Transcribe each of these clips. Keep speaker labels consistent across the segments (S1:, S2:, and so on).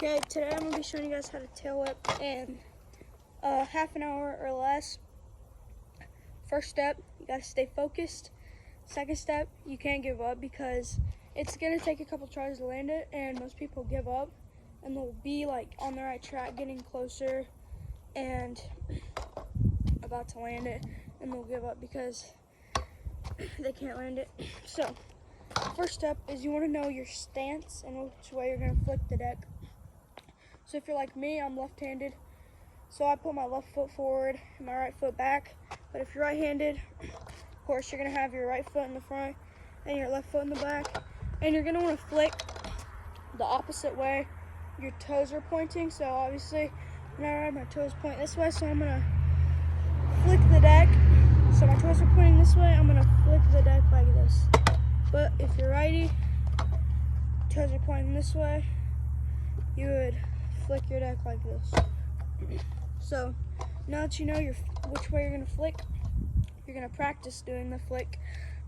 S1: Okay, today I'm going to be showing you guys how to tail whip in half an hour or less. First step, you got to stay focused. Second step, you can't give up because it's going to take a couple tries to land it, and most people give up and they'll be like on the right track, getting closer and about to land it, and they'll give up because they can't land it. So first step is you want to know your stance and which way you're going to flick the deck. So if you're like me, I'm left-handed, so I put my left foot forward and my right foot back. But if you're right-handed, of course, you're going to have your right foot in the front and your left foot in the back. And you're going to want to flick the opposite way your toes are pointing. So obviously, whenever my toes point this way, so I'm going to flick the deck. So my toes are pointing this way, I'm going to flick the deck like this. But if you're righty, toes are pointing this way, you would flick your deck like this. So now that you know which way you're going to flick, you're going to practice doing the flick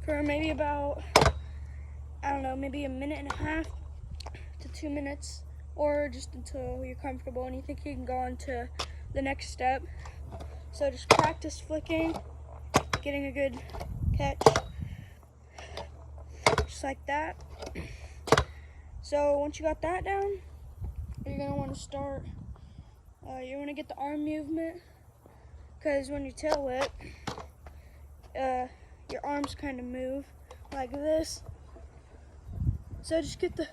S1: for maybe about, I don't know, maybe a minute and a half to 2 minutes, or just until you're comfortable and you think you can go on to the next step. So just practice flicking, getting a good catch, just like that. So once you got that down, you're going to want to start, you want to get the arm movement, because when you tail whip, your arms kind of move like this. So just get the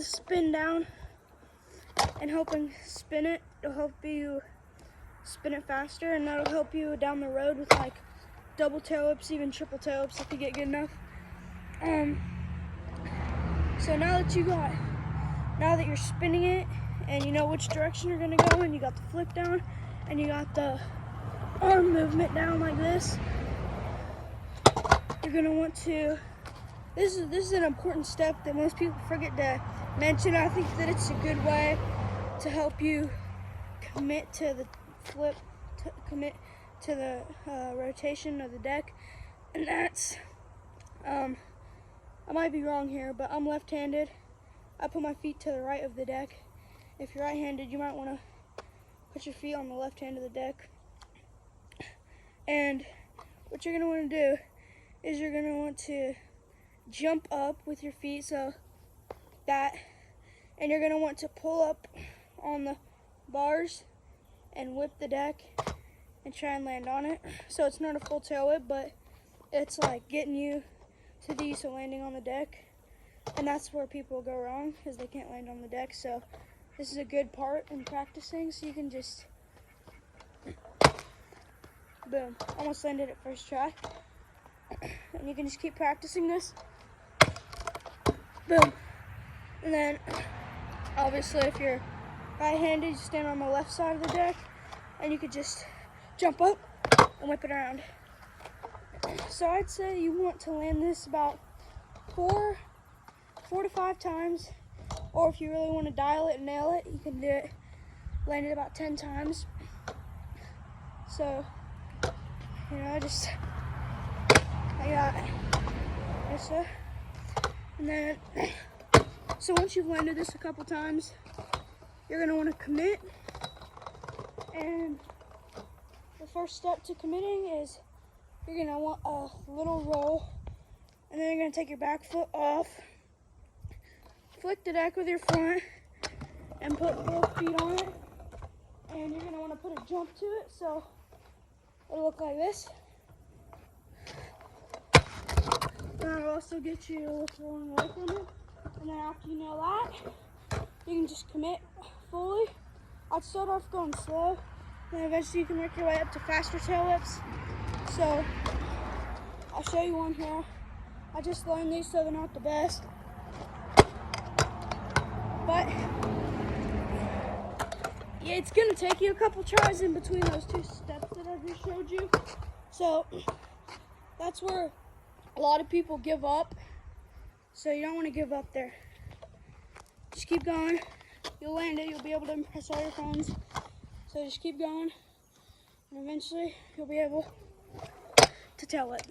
S1: spin down and hoping spin it. It'll help you spin it faster, and that'll help you down the road with like double tail whips, even triple tail whips if you get good enough. So now that you're spinning it and you know which direction you're gonna go in, you got the flick down and you got the arm movement down like this, you're gonna want to, this is an important step that most people forget to mention. I think that it's a good way to help you commit to the flip, commit to the rotation of the deck, and that's, I might be wrong here, but I'm left-handed. I put my feet to the right of the deck. If you're right-handed, you might want to put your feet on the left hand of the deck. And what you're going to want to do is you're going to want to jump up with your feet, so that, and you're going to want to pull up on the bars and whip the deck and try and land on it. So it's not a full tail whip, but it's like getting you to the use of landing on the deck. And that's where people go wrong, is they can't land on the deck. So this is a good part in practicing, so you can just, boom, almost landed it first try. And you can just keep practicing this. Boom. And then, obviously, if you're right-handed, you stand on the left side of the deck, and you could just jump up and whip it around. So I'd say you want to land this about four to five times, or if you really want to dial it and nail it, you can land it about 10 times. So, you know, I got this, and then, so once you've landed this a couple times, you're gonna want to commit, and the first step to committing is you're gonna want a little roll, and then you're gonna take your back foot off, flick the deck with your front, and put both feet on it, and you're gonna want to put a jump to it, so it'll look like this. And it'll also get you a little throwing away from it. And then after you know that, you can just commit fully. I'd start off going slow, and then eventually you can work your way up to faster tail whips. So I'll show you one here. I just learned these, so they're not the best. But yeah, it's gonna take you a couple tries in between those two steps that I just showed you. So that's where a lot of people give up. So you don't want to give up there. Just keep going. You'll land it. You'll be able to impress all your friends. So just keep going, and eventually you'll be able to tail it.